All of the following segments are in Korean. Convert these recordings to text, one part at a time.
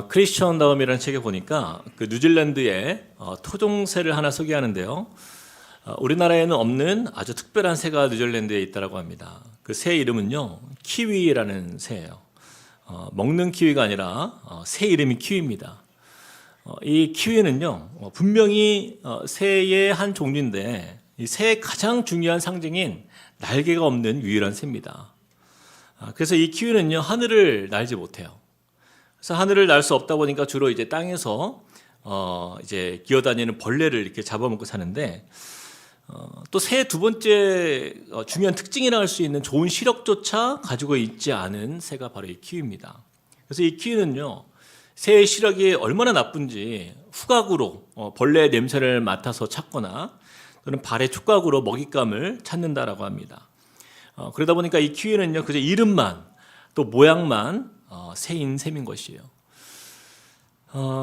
크리스천다움이라는 책에 보니까 그 뉴질랜드의 토종새를 하나 소개하는데요. 우리나라에는 없는 아주 특별한 새가 뉴질랜드에 있다고 합니다. 그 새 이름은요, 키위라는 새예요. 먹는 키위가 아니라 새 이름이 키위입니다. 이 키위는요, 분명히 새의 한 종류인데 이 새의 가장 중요한 상징인 날개가 없는 유일한 새입니다. 그래서 이 키위는요, 하늘을 날지 못해요. 그래서 하늘을 날 수 없다 보니까 주로 이제 땅에서 이제 기어다니는 벌레를 이렇게 잡아먹고 사는데, 또 새의 두 번째 중요한 특징이라 할 수 있는 좋은 시력조차 가지고 있지 않은 새가 바로 이 키위입니다. 그래서 이 키위는요, 새의 시력이 얼마나 나쁜지 후각으로 벌레의 냄새를 맡아서 찾거나 또는 발의 촉각으로 먹잇감을 찾는다라고 합니다. 그러다 보니까 이 키위는요, 그저 이름만 또 모양만 새인 셈인 것이에요.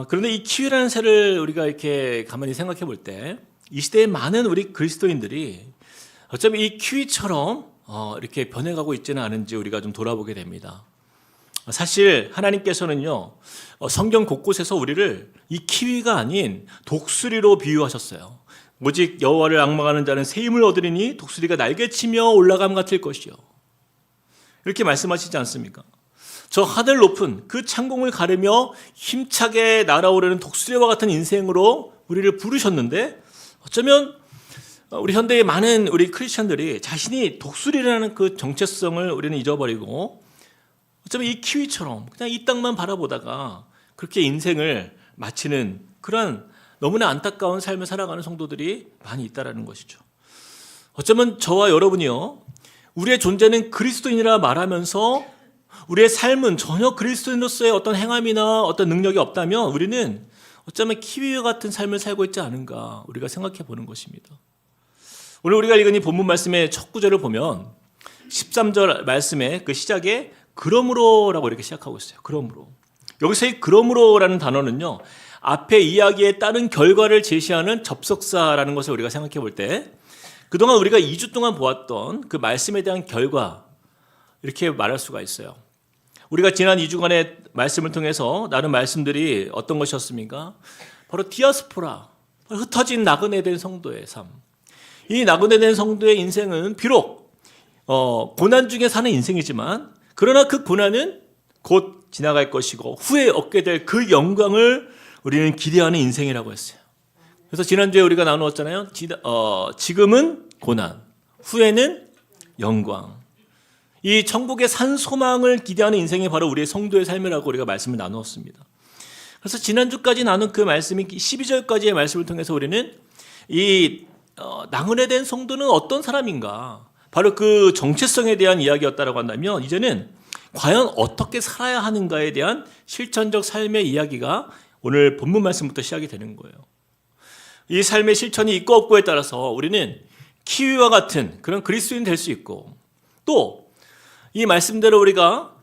그런데 이 키위라는 새를 우리가 이렇게 가만히 생각해 볼 때 이 시대의 많은 우리 그리스도인들이 어쩌면 이 키위처럼 이렇게 변해가고 있지는 않은지 우리가 좀 돌아보게 됩니다. 사실 하나님께서는요, 성경 곳곳에서 우리를 이 키위가 아닌 독수리로 비유하셨어요. 오직 여호와를 앙망하는 자는 새 힘을 얻으리니 독수리가 날개치며 올라감 같을 것이요, 이렇게 말씀하시지 않습니까? 저 하늘 높은 그 창공을 가르며 힘차게 날아오르는 독수리와 같은 인생으로 우리를 부르셨는데, 어쩌면 우리 현대의 많은 우리 크리스천들이 자신이 독수리라는 그 정체성을 우리는 잊어버리고 어쩌면 이 키위처럼 그냥 이 땅만 바라보다가 그렇게 인생을 마치는 그런 너무나 안타까운 삶을 살아가는 성도들이 많이 있다라는 것이죠. 어쩌면 저와 여러분이요, 우리의 존재는 그리스도인이라 말하면서 우리의 삶은 전혀 그리스도인으로서의 어떤 행함이나 어떤 능력이 없다면 우리는 어쩌면 키위와 같은 삶을 살고 있지 않은가 우리가 생각해 보는 것입니다. 오늘 우리가 읽은 이 본문 말씀의 첫 구절을 보면 13절 말씀의 그 시작에 그러므로라고 이렇게 시작하고 있어요. 그러므로. 여기서 이 그러므로라는 단어는요, 앞에 이야기에 따른 결과를 제시하는 접속사라는 것을 우리가 생각해 볼 때 그동안 우리가 2주 동안 보았던 그 말씀에 대한 결과, 이렇게 말할 수가 있어요. 우리가 지난 2주간의 말씀을 통해서 나눈 말씀들이 어떤 것이었습니까? 바로 디아스포라, 흩어진 나그네된 성도의 삶. 이 나그네된 성도의 인생은 비록 고난 중에 사는 인생이지만, 그러나 그 고난은 곧 지나갈 것이고 후에 얻게 될 그 영광을 우리는 기대하는 인생이라고 했어요. 그래서 지난주에 우리가 나누었잖아요. 지금은 고난, 후에는 영광. 이 천국의 산 소망을 기대하는 인생이 바로 우리의 성도의 삶이라고 우리가 말씀을 나누었습니다. 그래서 지난주까지 나눈 그 말씀이 12절까지의 말씀을 통해서 우리는 이 나그네된 성도는 어떤 사람인가, 바로 그 정체성에 대한 이야기였다라고 한다면, 이제는 과연 어떻게 살아야 하는가에 대한 실천적 삶의 이야기가 오늘 본문 말씀부터 시작이 되는 거예요. 이 삶의 실천이 있고 없고에 따라서 우리는 키위와 같은 그런 그리스도인 될 수 있고, 또 이 말씀대로 우리가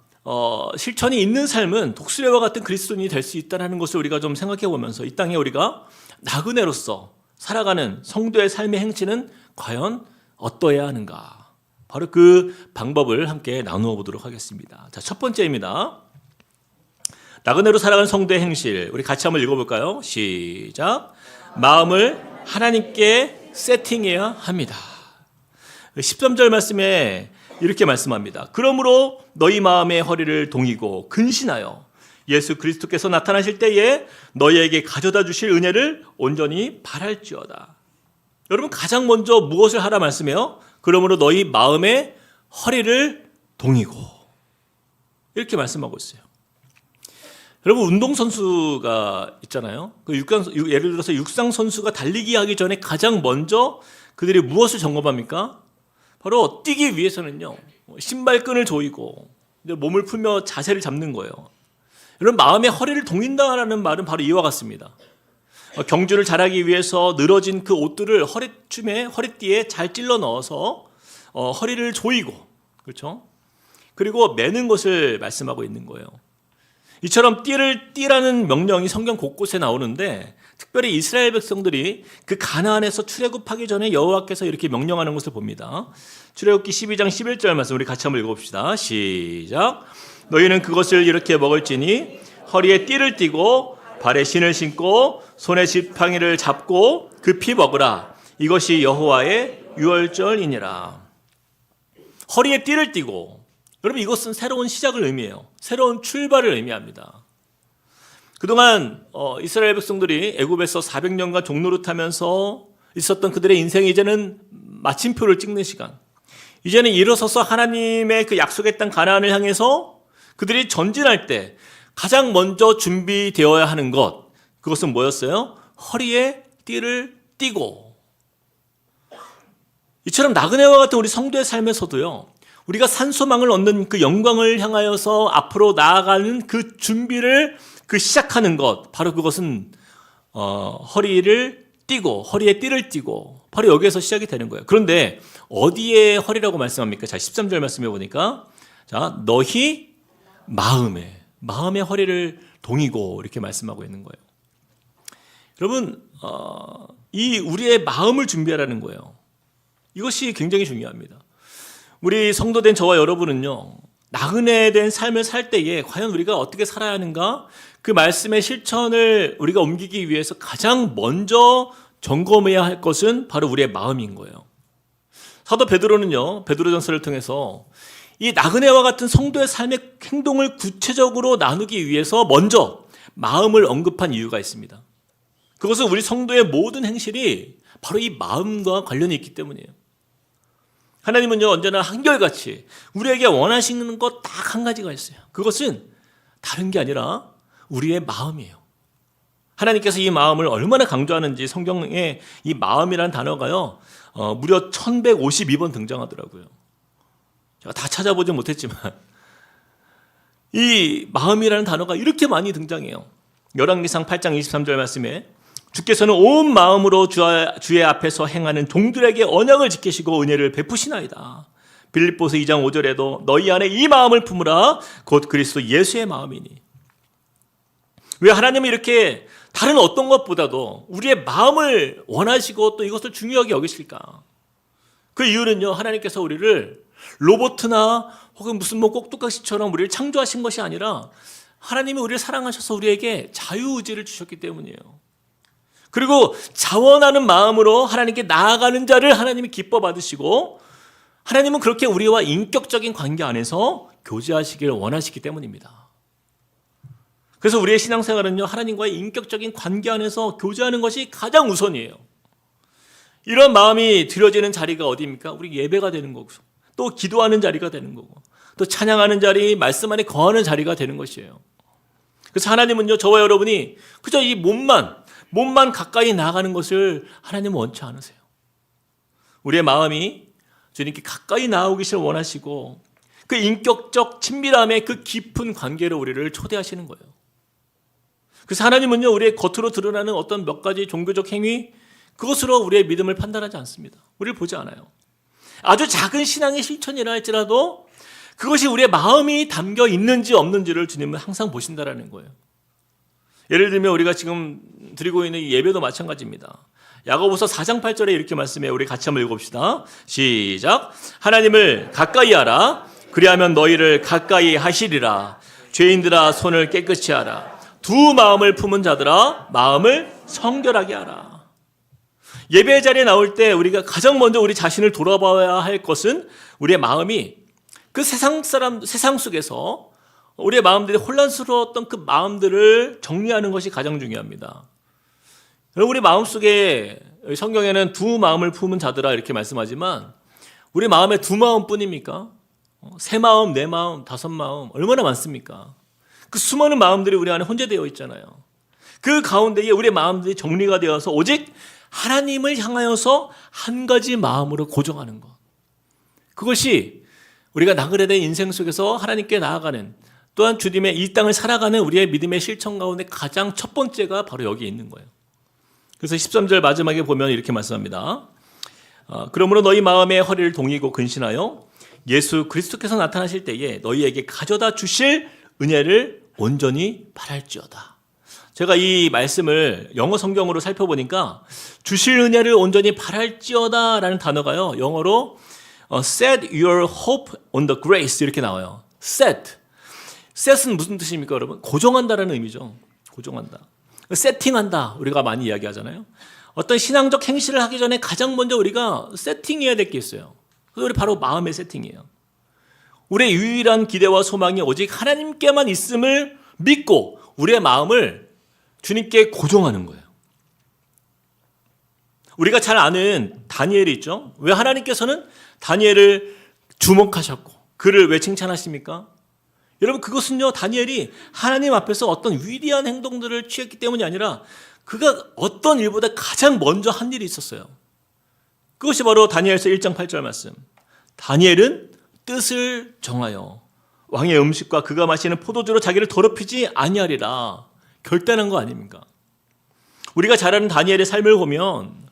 실천이 있는 삶은 독수리와 같은 그리스도인이 될 수 있다는 것을 우리가 좀 생각해 보면서 이 땅에 우리가 나그네로서 살아가는 성도의 삶의 행치는 과연 어떠해야 하는가, 바로 그 방법을 함께 나누어 보도록 하겠습니다. 자, 첫 번째입니다. 나그네로 살아가는 성도의 행실, 우리 같이 한번 읽어볼까요? 시작. 마음을 하나님께 세팅해야 합니다. 13절 말씀에 이렇게 말씀합니다. 그러므로 너희 마음의 허리를 동이고 근신하여 예수 그리스도께서 나타나실 때에 너희에게 가져다 주실 은혜를 온전히 바랄지어다. 여러분, 가장 먼저 무엇을 하라 말씀해요? 그러므로 너희 마음의 허리를 동이고, 이렇게 말씀하고 있어요. 여러분, 운동선수가 있잖아요. 예를 들어서 육상선수가 달리기 하기 전에 가장 먼저 그들이 무엇을 점검합니까? 바로 뛰기 위해서는요, 신발끈을 조이고 몸을 풀며 자세를 잡는 거예요. 여러분, 마음의 허리를 동인다라는 말은 바로 이와 같습니다. 경주를 잘하기 위해서 늘어진 그 옷들을 허리띠에 잘 찔러 넣어서 허리를 조이고, 그렇죠? 그리고 매는 것을 말씀하고 있는 거예요. 이처럼 띠라는 명령이 성경 곳곳에 나오는데, 특별히 이스라엘 백성들이 그 가나안에서 출애굽하기 전에 여호와께서 이렇게 명령하는 것을 봅니다. 출애굽기 12장 11절 말씀 우리 같이 한번 읽어봅시다. 시작. 너희는 그것을 이렇게 먹을지니 허리에 띠를 띠고 발에 신을 신고 손에 지팡이를 잡고 급히 먹으라. 이것이 여호와의 유월절이니라. 허리에 띠를 띠고, 여러분 이것은 새로운 시작을 의미해요. 새로운 출발을 의미합니다. 그동안 이스라엘 백성들이 애굽에서 400년간 종노릇하면서 있었던 그들의 인생이 이제는 마침표를 찍는 시간. 이제는 일어서서 하나님의 그 약속의 땅 가나안을 향해서 그들이 전진할 때 가장 먼저 준비되어야 하는 것, 그것은 뭐였어요? 허리에 띠를 띠고. 이처럼 나그네와 같은 우리 성도의 삶에서도요, 우리가 산소망을 얻는 그 영광을 향하여서 앞으로 나아가는 그 준비를 시작하는 것, 바로 그것은 허리를 띠고, 허리에 띠를 띠고, 바로 여기에서 시작이 되는 거예요. 그런데 어디에 허리라고 말씀합니까? 자, 13절 말씀해 보니까, 자, 너희 마음의 허리를 동이고, 이렇게 말씀하고 있는 거예요. 여러분, 이 우리의 마음을 준비하라는 거예요. 이것이 굉장히 중요합니다. 우리 성도된 저와 여러분은요, 나그네된 삶을 살 때에 과연 우리가 어떻게 살아야 하는가? 그 말씀의 실천을 우리가 옮기기 위해서 가장 먼저 점검해야 할 것은 바로 우리의 마음인 거예요. 사도 베드로는요, 베드로전서를 통해서 이 나그네와 같은 성도의 삶의 행동을 구체적으로 나누기 위해서 먼저 마음을 언급한 이유가 있습니다. 그것은 우리 성도의 모든 행실이 바로 이 마음과 관련이 있기 때문이에요. 하나님은요, 언제나 한결같이 우리에게 원하시는 것 딱 한 가지가 있어요. 그것은 다른 게 아니라 우리의 마음이에요. 하나님께서 이 마음을 얼마나 강조하는지 성경에 이 마음이라는 단어가요, 무려 1152번 등장하더라고요. 제가 다 찾아보지 못했지만 이 마음이라는 단어가 이렇게 많이 등장해요. 열왕기상 8장 23절 말씀에 주께서는 온 마음으로 주의 앞에서 행하는 종들에게 언약을 지키시고 은혜를 베푸시나이다. 빌립보서 2장 5절에도 너희 안에 이 마음을 품으라. 곧 그리스도 예수의 마음이니. 왜 하나님은 이렇게 다른 어떤 것보다도 우리의 마음을 원하시고 또 이것을 중요하게 여기실까? 그 이유는요, 하나님께서 우리를 로봇이나 혹은 무슨 꼭두각시처럼 우리를 창조하신 것이 아니라 하나님이 우리를 사랑하셔서 우리에게 자유의지를 주셨기 때문이에요. 그리고 자원하는 마음으로 하나님께 나아가는 자를 하나님이 기뻐 받으시고, 하나님은 그렇게 우리와 인격적인 관계 안에서 교제하시길 원하시기 때문입니다. 그래서 우리의 신앙생활은요, 하나님과의 인격적인 관계 안에서 교제하는 것이 가장 우선이에요. 이런 마음이 드려지는 자리가 어디입니까? 우리 예배가 되는 거고, 또 기도하는 자리가 되는 거고, 또 찬양하는 자리, 말씀 안에 거하는 자리가 되는 것이에요. 그래서 하나님은요, 저와 여러분이 그저 이 몸만 가까이 나아가는 것을 하나님은 원치 않으세요. 우리의 마음이 주님께 가까이 나아오기를 원하시고, 그 인격적 친밀함의 그 깊은 관계로 우리를 초대하시는 거예요. 그래서 하나님은요, 우리의 겉으로 드러나는 어떤 몇 가지 종교적 행위, 그것으로 우리의 믿음을 판단하지 않습니다. 우리를 보지 않아요. 아주 작은 신앙의 실천이라 할지라도 그것이 우리의 마음이 담겨 있는지 없는지를 주님은 항상 보신다라는 거예요. 예를 들면 우리가 지금 드리고 있는 이 예배도 마찬가지입니다. 야고보서 4장 8절에 이렇게 말씀해, 우리 같이 한번 읽어봅시다. 시작. 하나님을 가까이 하라. 그리하면 너희를 가까이 하시리라. 죄인들아 손을 깨끗이 하라. 두 마음을 품은 자들아 마음을 성결하게 하라. 예배 자리에 나올 때 우리가 가장 먼저 우리 자신을 돌아봐야 할 것은 우리의 마음이 그 세상 속에서 우리의 마음들이 혼란스러웠던 그 마음들을 정리하는 것이 가장 중요합니다. 여러분, 우리 마음속에 성경에는 두 마음을 품은 자들아 이렇게 말씀하지만 우리 마음에 두 마음뿐입니까? 세 마음, 네 마음, 다섯 마음 얼마나 많습니까? 그 수많은 마음들이 우리 안에 혼재되어 있잖아요. 그 가운데에 우리의 마음들이 정리가 되어서 오직 하나님을 향하여서 한 가지 마음으로 고정하는 것. 그것이 우리가 나그네된 인생 속에서 하나님께 나아가는, 또한 주님의 이 땅을 살아가는 우리의 믿음의 실천 가운데 가장 첫 번째가 바로 여기에 있는 거예요. 그래서 13절 마지막에 보면 이렇게 말씀합니다. 그러므로 너희 마음의 허리를 동이고 근신하여 예수 그리스도께서 나타나실 때에 너희에게 가져다 주실 은혜를 온전히 바랄지어다. 제가 이 말씀을 영어 성경으로 살펴보니까 주실 은혜를 온전히 바랄지어다 라는 단어가요, 영어로 set your hope on the grace 이렇게 나와요. set. 셋은 무슨 뜻입니까, 여러분? 고정한다라는 의미죠. 고정한다. 세팅한다. 우리가 많이 이야기하잖아요. 어떤 신앙적 행실을 하기 전에 가장 먼저 우리가 세팅해야 될 게 있어요. 그게 바로 마음의 세팅이에요. 우리의 유일한 기대와 소망이 오직 하나님께만 있음을 믿고 우리의 마음을 주님께 고정하는 거예요. 우리가 잘 아는 다니엘이 있죠. 왜 하나님께서는 다니엘을 주목하셨고 그를 왜 칭찬하십니까? 여러분, 그것은요, 다니엘이 하나님 앞에서 어떤 위대한 행동들을 취했기 때문이 아니라 그가 어떤 일보다 가장 먼저 한 일이 있었어요. 그것이 바로 다니엘서 1장 8절 말씀. 다니엘은 뜻을 정하여 왕의 음식과 그가 마시는 포도주로 자기를 더럽히지 아니하리라. 결단한 거 아닙니까? 우리가 잘 아는 다니엘의 삶을 보면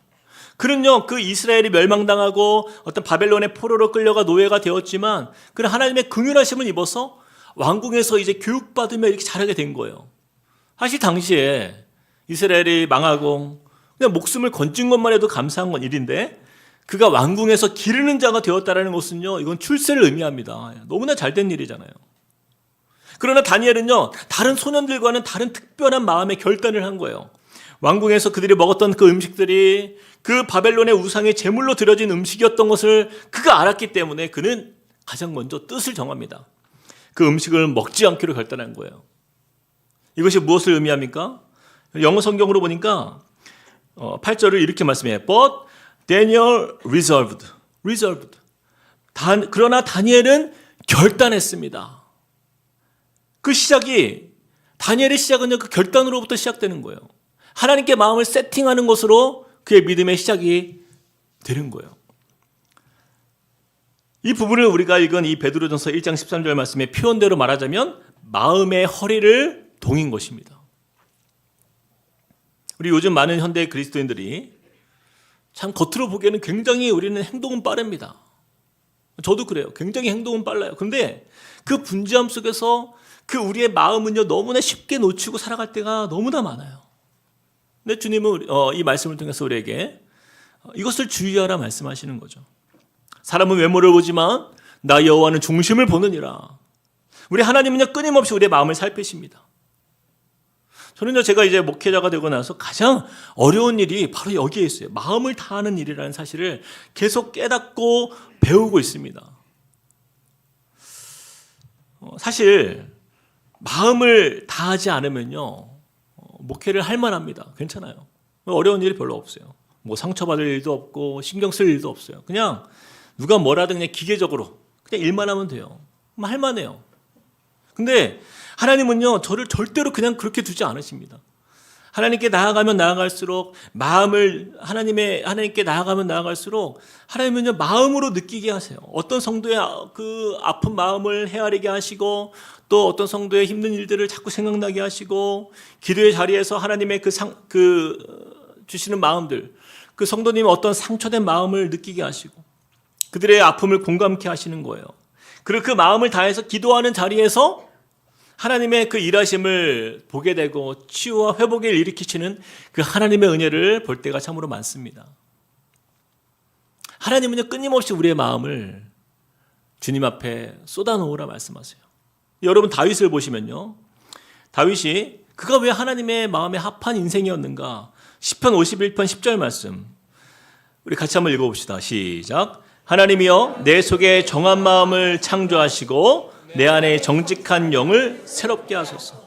그는요, 그 이스라엘이 멸망당하고 어떤 바벨론의 포로로 끌려가 노예가 되었지만 그는 하나님의 긍휼하심을 입어서 왕궁에서 이제 교육받으며 이렇게 자라게 된 거예요. 사실 당시에 이스라엘이 망하고 그냥 목숨을 건진 것만 해도 감사한 건 일인데 그가 왕궁에서 기르는 자가 되었다는 것은요, 이건 출세를 의미합니다. 너무나 잘된 일이잖아요. 그러나 다니엘은요, 다른 소년들과는 다른 특별한 마음의 결단을 한 거예요. 왕궁에서 그들이 먹었던 그 음식들이 그 바벨론의 우상의 제물로 드려진 음식이었던 것을 그가 알았기 때문에 그는 가장 먼저 뜻을 정합니다. 그 음식을 먹지 않기로 결단한 거예요. 이것이 무엇을 의미합니까? 영어 성경으로 보니까 8절을 이렇게 말씀해요. But Daniel resolved. 그러나 다니엘은 결단했습니다. 그 시작이, 다니엘의 시작은요, 그 결단으로부터 시작되는 거예요. 하나님께 마음을 세팅하는 것으로 그의 믿음의 시작이 되는 거예요. 이 부분을 우리가 읽은 이 베드로전서 1장 13절 말씀의 표현대로 말하자면 마음의 허리를 동인 것입니다. 우리 요즘 많은 현대 그리스도인들이 참 겉으로 보기에는 굉장히 우리는 행동은 빠릅니다. 저도 그래요. 굉장히 행동은 빨라요. 그런데 그 분주함 속에서 그 우리의 마음은요, 너무나 쉽게 놓치고 살아갈 때가 너무나 많아요. 근데 주님은 이 말씀을 통해서 우리에게 이것을 주의하라 말씀하시는 거죠. 사람은 외모를 보지만 나 여호와는 중심을 보느니라. 우리 하나님은요, 끊임없이 우리의 마음을 살피십니다. 저는요, 제가 이제 목회자가 되고 나서 가장 어려운 일이 바로 여기에 있어요. 마음을 다하는 일이라는 사실을 계속 깨닫고 배우고 있습니다. 사실 마음을 다하지 않으면요, 목회를 할 만합니다. 괜찮아요. 어려운 일이 별로 없어요. 뭐 상처받을 일도 없고 신경 쓸 일도 없어요. 그냥 누가 뭐라든 그냥 기계적으로 그냥 일만 하면 돼요. 할 만해요. 근데 하나님은요, 저를 절대로 그냥 그렇게 두지 않으십니다. 하나님께 나아가면 나아갈수록 하나님께 나아가면 나아갈수록 하나님은요, 마음으로 느끼게 하세요. 어떤 성도의 그 아픈 마음을 헤아리게 하시고 또 어떤 성도의 힘든 일들을 자꾸 생각나게 하시고 기도의 자리에서 하나님의 주시는 마음들, 그 성도님의 어떤 상처된 마음을 느끼게 하시고 그들의 아픔을 공감케 하시는 거예요. 그리고 그 마음을 다해서 기도하는 자리에서 하나님의 그 일하심을 보게 되고 치유와 회복을 일으키시는 그 하나님의 은혜를 볼 때가 참으로 많습니다. 하나님은요, 끊임없이 우리의 마음을 주님 앞에 쏟아놓으라 말씀하세요. 여러분, 다윗을 보시면요, 다윗이 그가 왜 하나님의 마음에 합한 인생이었는가? 시편 51편 10절 말씀 우리 같이 한번 읽어봅시다. 시작. 하나님이여, 내 속에 정한 마음을 창조하시고 내 안에 정직한 영을 새롭게 하소서.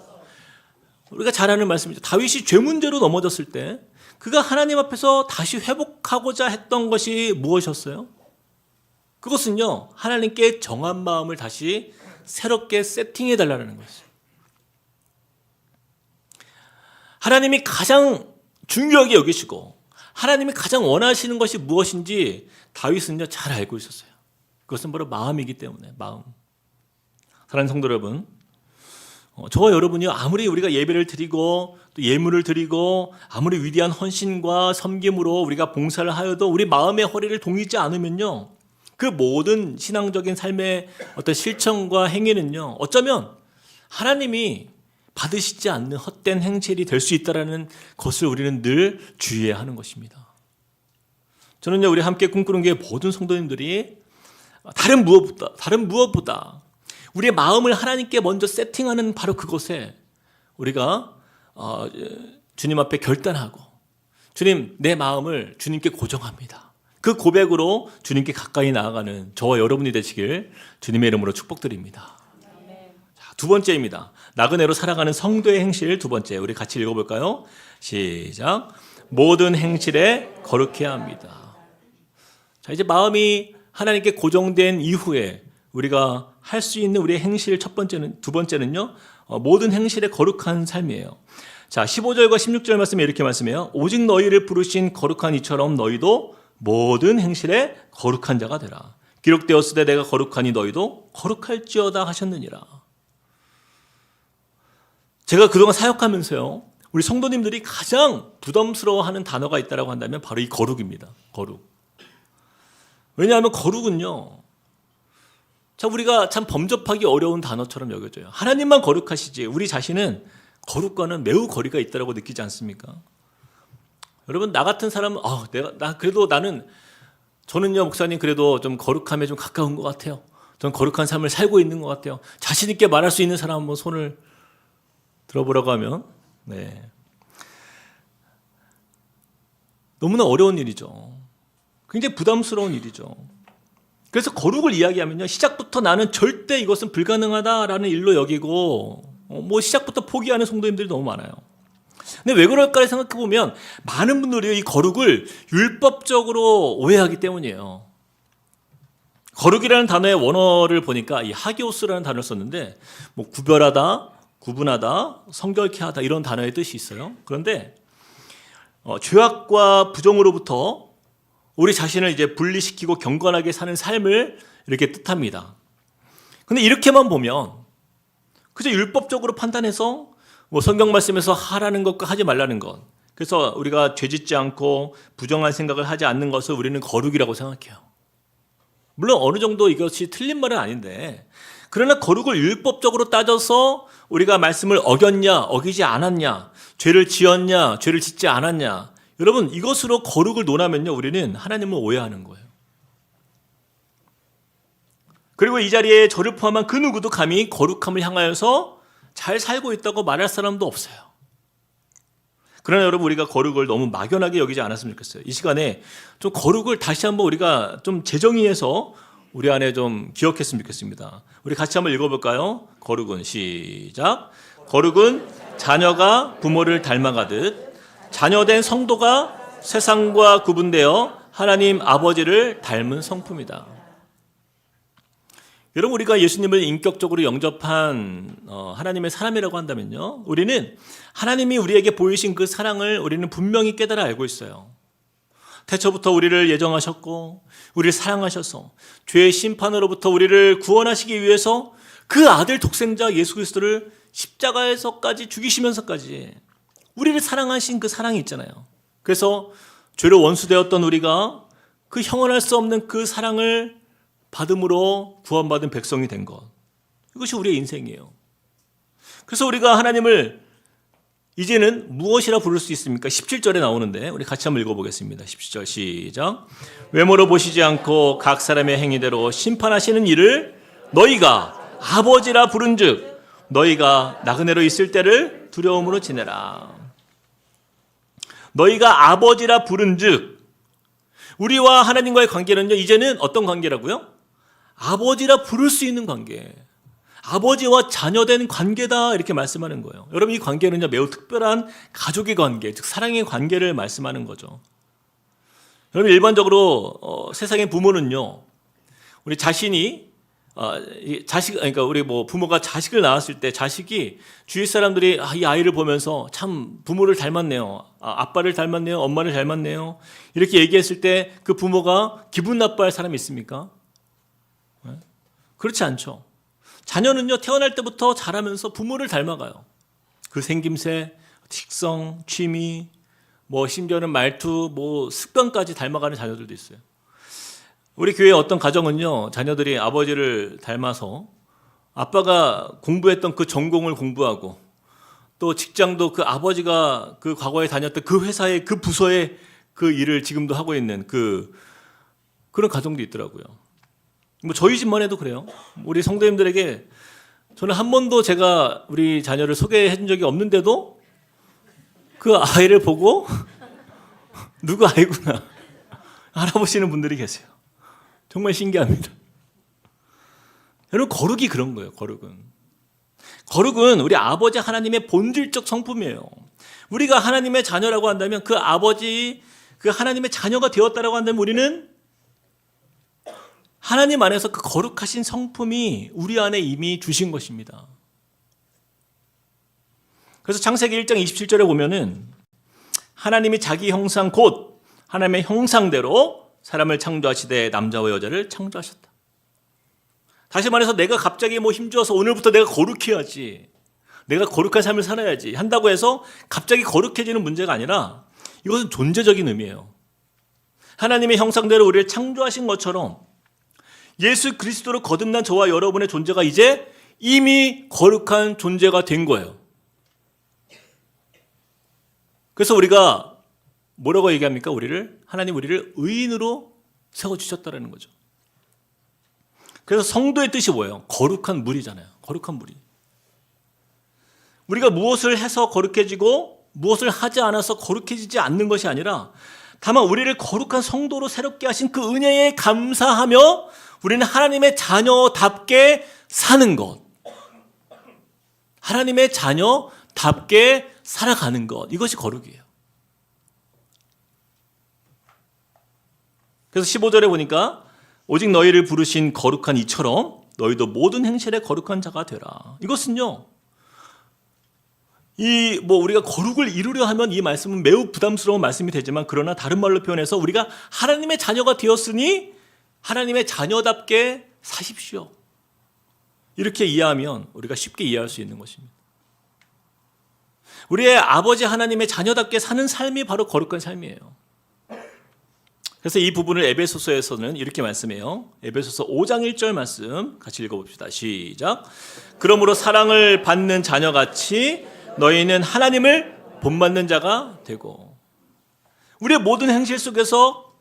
우리가 잘 아는 말씀이죠. 다윗이 죄 문제로 넘어졌을 때 그가 하나님 앞에서 다시 회복하고자 했던 것이 무엇이었어요? 그것은요, 하나님께 정한 마음을 다시 새롭게 세팅해 달라는 것이죠. 하나님이 가장 중요하게 여기시고 하나님이 가장 원하시는 것이 무엇인지 다윗은요, 잘 알고 있었어요. 그것은 바로 마음이기 때문에, 마음. 사랑하는 성도 여러분, 저와 여러분이요, 아무리 우리가 예배를 드리고 또 예물을 드리고 아무리 위대한 헌신과 섬김으로 우리가 봉사를 하여도 우리 마음의 허리를 동이지 않으면요, 그 모든 신앙적인 삶의 어떤 실천과 행위는요, 어쩌면 하나님이 받으시지 않는 헛된 행실이 될 수 있다는 것을 우리는 늘 주의해야 하는 것입니다. 저는요, 우리 함께 꿈꾸는 게 모든 성도님들이 다른 무엇보다 우리의 마음을 하나님께 먼저 세팅하는 바로 그곳에 우리가 주님 앞에 결단하고 주님, 내 마음을 주님께 고정합니다. 그 고백으로 주님께 가까이 나아가는 저와 여러분이 되시길 주님의 이름으로 축복드립니다. 자, 두 번째입니다. 나그네로 살아가는 성도의 행실 두 번째. 우리 같이 읽어볼까요? 시작. 모든 행실에 거룩해야 합니다. 자, 이제 마음이 하나님께 고정된 이후에 우리가 할 수 있는 우리의 행실 두 번째는요. 모든 행실에 거룩한 삶이에요. 자, 15절과 16절 말씀에 이렇게 말씀해요. 오직 너희를 부르신 거룩한 이처럼 너희도 모든 행실에 거룩한 자가 되라. 기록되었으되 내가 거룩하니 너희도 거룩할지어다 하셨느니라. 제가 그동안 사역하면서요, 우리 성도님들이 가장 부담스러워하는 단어가 있다고 한다면 바로 이 거룩입니다. 거룩. 왜냐하면 거룩은요, 참 우리가 참 범접하기 어려운 단어처럼 여겨져요. 하나님만 거룩하시지 우리 자신은 거룩과는 매우 거리가 있다고 느끼지 않습니까? 여러분, 나 같은 사람은 저는요, 목사님 그래도 좀 거룩함에 좀 가까운 것 같아요. 전 거룩한 삶을 살고 있는 것 같아요. 자신 있게 말할 수 있는 사람 한번 손을 들어보라고 하면, 네, 너무나 어려운 일이죠. 굉장히 부담스러운 일이죠. 그래서 거룩을 이야기하면요, 시작부터 나는 절대 이것은 불가능하다라는 일로 여기고 시작부터 포기하는 성도님들이 너무 많아요. 근데 왜 그럴까 생각해보면 많은 분들이 이 거룩을 율법적으로 오해하기 때문이에요. 거룩이라는 단어의 원어를 보니까 이 하기오스라는 단어를 썼는데 구별하다, 구분하다, 성결케 하다 이런 단어의 뜻이 있어요. 그런데 죄악과 부정으로부터 우리 자신을 이제 분리시키고 경건하게 사는 삶을 이렇게 뜻합니다. 근데 이렇게만 보면 그저 율법적으로 판단해서 성경 말씀에서 하라는 것과 하지 말라는 것, 그래서 우리가 죄짓지 않고 부정한 생각을 하지 않는 것을 우리는 거룩이라고 생각해요. 물론 어느 정도 이것이 틀린 말은 아닌데, 그러나 거룩을 율법적으로 따져서 우리가 말씀을 어겼냐 어기지 않았냐, 죄를 지었냐 죄를 짓지 않았냐, 여러분 이것으로 거룩을 논하면요 우리는 하나님을 오해하는 거예요. 그리고 이 자리에 저를 포함한 그 누구도 감히 거룩함을 향하여서 잘 살고 있다고 말할 사람도 없어요. 그러나 여러분, 우리가 거룩을 너무 막연하게 여기지 않았으면 좋겠어요. 이 시간에 좀 거룩을 다시 한번 우리가 좀 재정의해서 우리 안에 좀 기억했으면 좋겠습니다. 우리 같이 한번 읽어볼까요? 거룩은 시작. 거룩은 자녀가 부모를 닮아가듯 자녀된 성도가 세상과 구분되어 하나님 아버지를 닮은 성품이다. 여러분, 우리가 예수님을 인격적으로 영접한 하나님의 사람이라고 한다면요, 우리는 하나님이 우리에게 보이신 그 사랑을 우리는 분명히 깨달아 알고 있어요. 태초부터 우리를 예정하셨고 우리를 사랑하셔서 죄의 심판으로부터 우리를 구원하시기 위해서 그 아들 독생자 예수 그리스도를 십자가에서까지 죽이시면서까지 우리를 사랑하신 그 사랑이 있잖아요. 그래서 죄로 원수되었던 우리가 그 형언할 수 없는 그 사랑을 받음으로 구원받은 백성이 된 것, 이것이 우리의 인생이에요. 그래서 우리가 하나님을 이제는 무엇이라 부를 수 있습니까? 17절에 나오는데 우리 같이 한번 읽어보겠습니다. 17절 시작. 외모로 보시지 않고 각 사람의 행위대로 심판하시는 이를 너희가 아버지라 부른즉 너희가 나그네로 있을 때를 두려움으로 지내라. 너희가 아버지라 부른즉, 우리와 하나님과의 관계는요 이제는 어떤 관계라고요? 아버지라 부를 수 있는 관계, 아버지와 자녀된 관계다, 이렇게 말씀하는 거예요. 여러분, 이 관계는요 매우 특별한 가족의 관계, 즉 사랑의 관계를 말씀하는 거죠. 여러분, 일반적으로 세상의 부모는요, 우리 자신이 그러니까 우리 부모가 자식을 낳았을 때 자식이 주위 사람들이 이 아이를 보면서 참 부모를 닮았네요, 아빠를 닮았네요, 엄마를 닮았네요, 이렇게 얘기했을 때 그 부모가 기분 나빠할 사람이 있습니까? 그렇지 않죠. 자녀는요 태어날 때부터 자라면서 부모를 닮아가요. 그 생김새, 식성, 취미, 심지어는 말투, 습관까지 닮아가는 자녀들도 있어요. 우리 교회 어떤 가정은요, 자녀들이 아버지를 닮아서 아빠가 공부했던 그 전공을 공부하고 또 직장도 그 아버지가 그 과거에 다녔던 그 회사의 그 부서의 그 일을 지금도 하고 있는 그런 가정도 있더라고요. 저희 집만 해도 그래요. 우리 성도님들에게 저는 한 번도 제가 우리 자녀를 소개해 준 적이 없는데도 그 아이를 보고 누구 아이구나 알아보시는 분들이 계세요. 정말 신기합니다. 여러분, 거룩이 그런 거예요. 거룩은 우리 아버지 하나님의 본질적 성품이에요. 우리가 하나님의 자녀라고 한다면 그 아버지, 그 하나님의 자녀가 되었다라고 한다면 우리는 하나님 안에서 그 거룩하신 성품이 우리 안에 이미 주신 것입니다. 그래서 창세기 1장 27절에 보면은 하나님이 자기 형상 곧 하나님의 형상대로 사람을 창조하시되 남자와 여자를 창조하셨다. 다시 말해서 내가 갑자기 힘주어서 오늘부터 내가 거룩해야지, 내가 거룩한 삶을 살아야지 한다고 해서 갑자기 거룩해지는 문제가 아니라 이것은 존재적인 의미예요. 하나님의 형상대로 우리를 창조하신 것처럼 예수 그리스도로 거듭난 저와 여러분의 존재가 이제 이미 거룩한 존재가 된 거예요. 그래서 우리가 뭐라고 얘기합니까? 하나님 우리를 의인으로 세워주셨다는 거죠. 그래서 성도의 뜻이 뭐예요? 거룩한 물이잖아요. 거룩한 물이. 우리가 무엇을 해서 거룩해지고 무엇을 하지 않아서 거룩해지지 않는 것이 아니라 다만 우리를 거룩한 성도로 새롭게 하신 그 은혜에 감사하며 우리는 하나님의 자녀답게 사는 것, 하나님의 자녀답게 살아가는 것, 이것이 거룩이에요. 그래서 15절에 보니까 오직 너희를 부르신 거룩한 이처럼 너희도 모든 행실에 거룩한 자가 되라. 이것은요, 우리가 거룩을 이루려 하면 이 말씀은 매우 부담스러운 말씀이 되지만, 그러나 다른 말로 표현해서 우리가 하나님의 자녀가 되었으니 하나님의 자녀답게 사십시오. 이렇게 이해하면 우리가 쉽게 이해할 수 있는 것입니다. 우리의 아버지 하나님의 자녀답게 사는 삶이 바로 거룩한 삶이에요. 그래서 이 부분을 에베소서에서는 이렇게 말씀해요. 에베소서 5장 1절 말씀 같이 읽어봅시다. 시작. 그러므로 사랑을 받는 자녀같이 너희는 하나님을 본받는 자가 되고. 우리의 모든 행실 속에서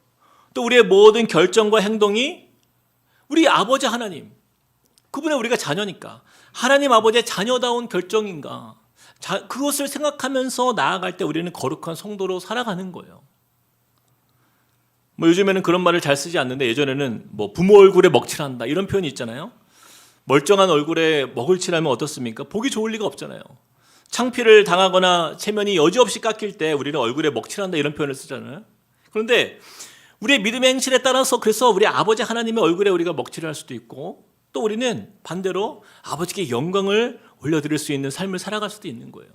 또 우리의 모든 결정과 행동이 우리 아버지 하나님, 그분의 우리가 자녀니까 하나님 아버지의 자녀다운 결정인가, 그것을 생각하면서 나아갈 때 우리는 거룩한 성도로 살아가는 거예요. 요즘에는 그런 말을 잘 쓰지 않는데, 예전에는 부모 얼굴에 먹칠한다 이런 표현이 있잖아요. 멀쩡한 얼굴에 먹을 칠하면 어떻습니까? 보기 좋을 리가 없잖아요. 창피를 당하거나 체면이 여지없이 깎일 때 우리는 얼굴에 먹칠한다 이런 표현을 쓰잖아요. 그런데 우리의 믿음의 행실에 따라서 그래서 우리 아버지 하나님의 얼굴에 우리가 먹칠을 할 수도 있고, 또 우리는 반대로 아버지께 영광을 올려드릴 수 있는 삶을 살아갈 수도 있는 거예요.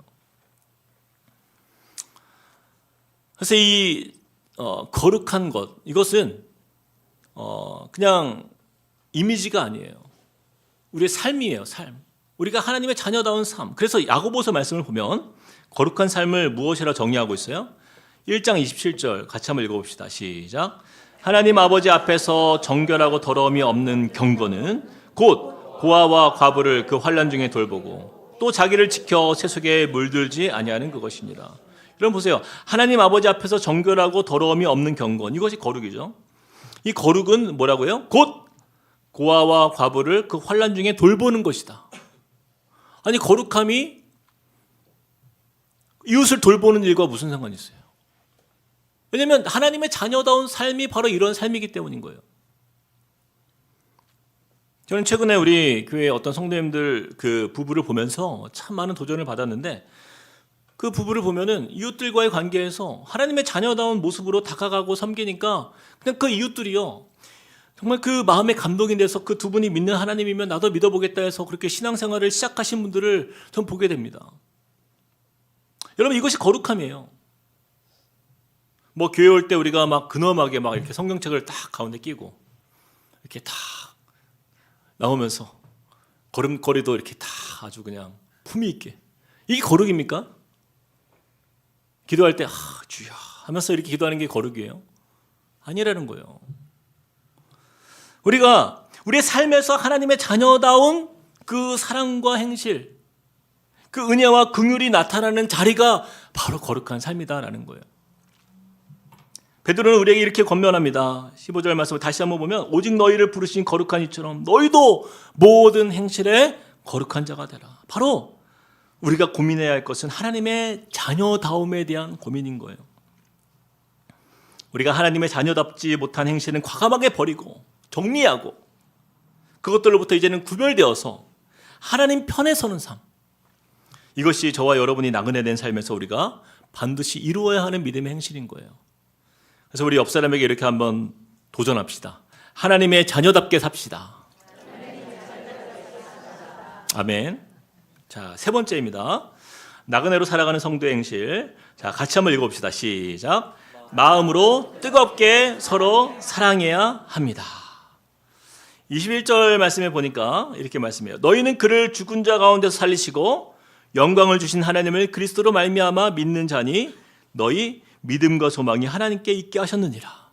그래서 이 거룩한 것, 이것은 그냥 이미지가 아니에요. 우리의 삶이에요. 삶. 우리가 하나님의 자녀다운 삶. 그래서 야고보서 말씀을 보면 거룩한 삶을 무엇이라 정의하고 있어요? 1장 27절 같이 한번 읽어봅시다. 시작. 하나님 아버지 앞에서 정결하고 더러움이 없는 경건은 곧 고아와 과부를 그 환난 중에 돌보고 또 자기를 지켜 세속에 물들지 아니하는 그것이니라. 여러분 보세요. 하나님 아버지 앞에서 정결하고 더러움이 없는 경건, 이것이 거룩이죠. 이 거룩은 뭐라고요? 곧 고아와 과부를 그 환난 중에 돌보는 것이다. 아니, 거룩함이 이웃을 돌보는 일과 무슨 상관이 있어요? 왜냐하면 하나님의 자녀다운 삶이 바로 이런 삶이기 때문인 거예요. 저는 최근에 우리 교회 어떤 성도님들 그 부부를 보면서 참 많은 도전을 받았는데, 그 부부를 보면은 이웃들과의 관계에서 하나님의 자녀다운 모습으로 다가가고 섬기니까 그냥 그 이웃들이요, 정말 그 마음에 감동이 돼서 그 두 분이 믿는 하나님이면 나도 믿어보겠다 해서 그렇게 신앙생활을 시작하신 분들을 전 보게 됩니다. 여러분, 이것이 거룩함이에요. 교회 올 때 우리가 근엄하게 이렇게 성경책을 딱 가운데 끼고 이렇게 다 나오면서 걸음걸이도 이렇게 다 아주 그냥 품위 있게, 이게 거룩입니까? 기도할 때 주여 하면서 이렇게 기도하는 게 거룩이에요? 아니라는 거예요. 우리가 우리의 삶에서 하나님의 자녀다운 그 사랑과 행실, 그 은혜와 긍휼이 나타나는 자리가 바로 거룩한 삶이다라는 거예요. 베드로는 우리에게 이렇게 권면합니다. 15절 말씀을 다시 한번 보면 오직 너희를 부르신 거룩한 이처럼 너희도 모든 행실에 거룩한 자가 되라. 바로 우리가 고민해야 할 것은 하나님의 자녀다움에 대한 고민인 거예요. 우리가 하나님의 자녀답지 못한 행실은 과감하게 버리고 정리하고 그것들로부터 이제는 구별되어서 하나님 편에 서는 삶. 이것이 저와 여러분이 나그네 된 삶에서 우리가 반드시 이루어야 하는 믿음의 행실인 거예요. 그래서 우리 옆 사람에게 이렇게 한번 도전합시다. 하나님의 자녀답게 삽시다. 아멘. 자, 세 번째입니다. 나그네로 살아가는 성도의 행실. 자, 같이 한번 읽어봅시다. 시작. 마음으로 뜨겁게 서로 사랑해야 합니다. 21절 말씀에 보니까 이렇게 말씀해요. 너희는 그를 죽은 자 가운데서 살리시고 영광을 주신 하나님을 그리스도로 말미암아 믿는 자니 너희 믿음과 소망이 하나님께 있게 하셨느니라.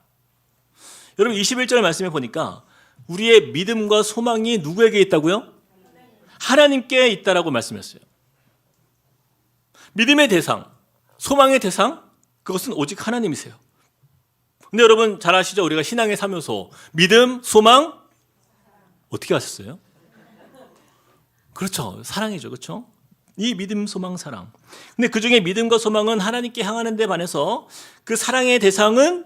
여러분 21절 말씀에 보니까 우리의 믿음과 소망이 누구에게 있다고요? 하나님께 있다라고 말씀했어요. 믿음의 대상, 소망의 대상, 그것은 오직 하나님이세요. 근데 여러분 잘 아시죠? 우리가 신앙의 3요소, 믿음, 소망, 어떻게 하셨어요? 그렇죠. 사랑이죠. 그렇죠? 이 믿음, 소망, 사랑. 근데 그 중에 믿음과 소망은 하나님께 향하는 데 반해서 그 사랑의 대상은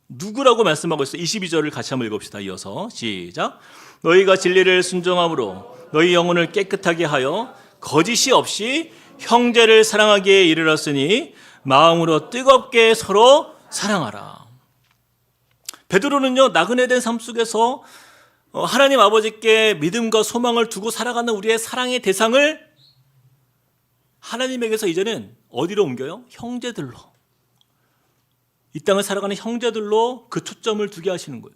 누구라고 말씀하고 있어요? 22절을 같이 한번 읽읍시다. 이어서 시작. 너희가 진리를 순종함으로 너희 영혼을 깨끗하게 하여 거짓이 없이 형제를 사랑하기에 이르렀으니 마음으로 뜨겁게 서로 사랑하라. 베드로는요, 나그네 된 삶 속에서 하나님 아버지께 믿음과 소망을 두고 살아가는 우리의 사랑의 대상을 하나님에게서 이제는 어디로 옮겨요? 형제들로. 이 땅을 살아가는 형제들로 그 초점을 두게 하시는 거예요.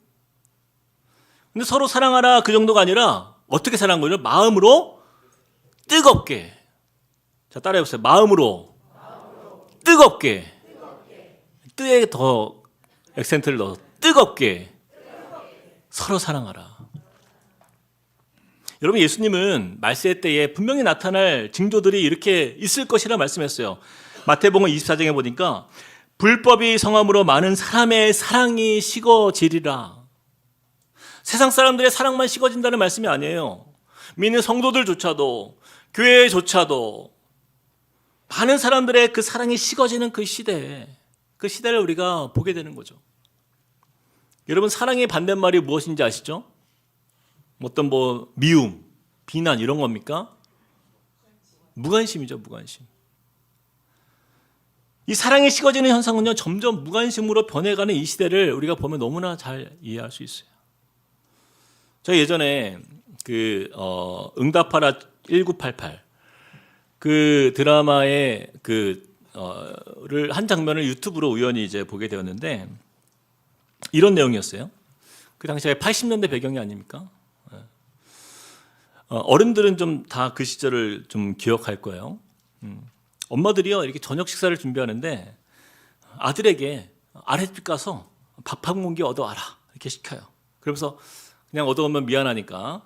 근데 서로 사랑하라 그 정도가 아니라 어떻게 사랑한 거예요? 마음으로 뜨겁게. 자, 따라해보세요. 마음으로 뜨겁게. 뜨에 더 액센트를 넣어. 뜨겁게 서로 사랑하라. 여러분 예수님은 말세 때에 분명히 나타날 징조들이 이렇게 있을 것이라 말씀했어요. 마태복음 24장에 보니까 불법이 성함으로 많은 사람의 사랑이 식어지리라. 세상 사람들의 사랑만 식어진다는 말씀이 아니에요. 믿는 성도들조차도 교회조차도 많은 사람들의 그 사랑이 식어지는 그 시대에 그 시대를 우리가 보게 되는 거죠. 여러분 사랑의 반대말이 무엇인지 아시죠? 어떤 미움, 비난 이런 겁니까? 무관심이죠. 무관심. 이 사랑이 식어지는 현상은요 점점 무관심으로 변해가는 이 시대를 우리가 보면 너무나 잘 이해할 수 있어요. 제가 예전에 응답하라 1988 그 드라마의 한 장면을 유튜브로 우연히 이제 보게 되었는데 이런 내용이었어요. 그 당시에 80년대 배경이 아닙니까? 어른들은 좀 다 그 시절을 좀 기억할 거예요. 엄마들이요 이렇게 저녁 식사를 준비하는데 아들에게 아랫집 가서 밥 한 공기 얻어와라 이렇게 시켜요. 그러면서 그냥 얻어오면 미안하니까